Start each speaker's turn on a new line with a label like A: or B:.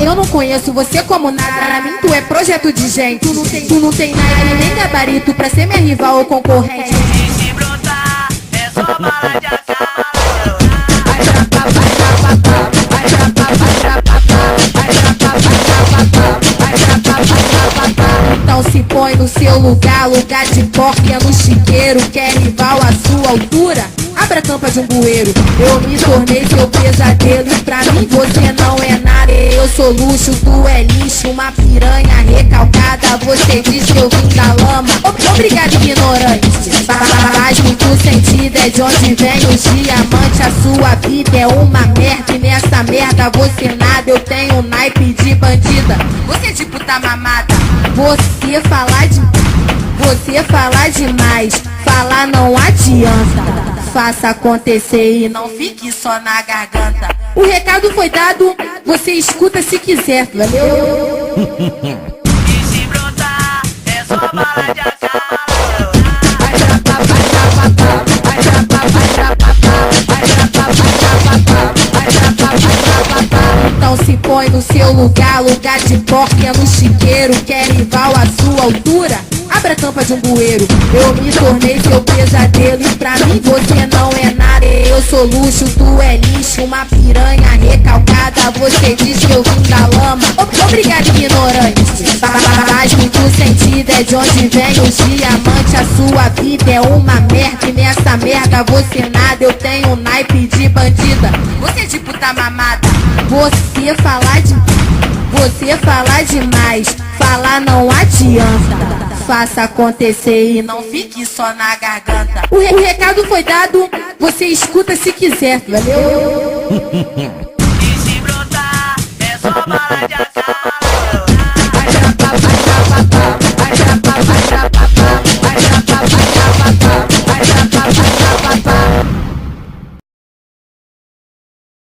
A: Eu não conheço você como nada. Pra mim tu é projeto de gente. Tu não tem nada nem gabarito pra ser minha rival ou concorrente.
B: Se brotar, é só bala de AK.
A: Então se põe no seu lugar, lugar de porca no chiqueiro. Quer rival à sua altura? Abra a tampa de um bueiro. Eu me tornei seu pesadelo e pra mim você não é nada. Eu sou luxo, tu é lixo, uma piranha recalcada. Você diz que eu vim da lama. Obrigado, ignorante. Faz muito sentido, é de onde vem os diamantes. A sua vida é uma merda e nessa merda você nada. Eu tenho um naipe de bandida. Você é de puta mamada. Você falar demais, falar não adianta. Faça acontecer e não fique só na garganta. O recado foi dado, você escuta se quiser, valeu?
B: E se brotar, é só bala de AK.
A: Então se põe no seu lugar, lugar de porca no chiqueiro. Quer rival à sua altura? Abra a tampa de um bueiro. Eu me tornei seu pesadelo e pra mim você não é nada. Eu sou luxo, tu é lixo, uma piranha recalcada. Você diz que eu vim da lama. Obrigado, ignorante. Faz muito sentido, é de onde vem os diamantes. A sua vida é uma merda e nessa merda você nada. Eu tenho um naipe de bandida. Você é de puta mamada. Você falar demais, falar não adianta. Faça acontecer e não fique só na garganta. O recado foi dado, você escuta se quiser, valeu?
B: E se brotar, é só bala de AK.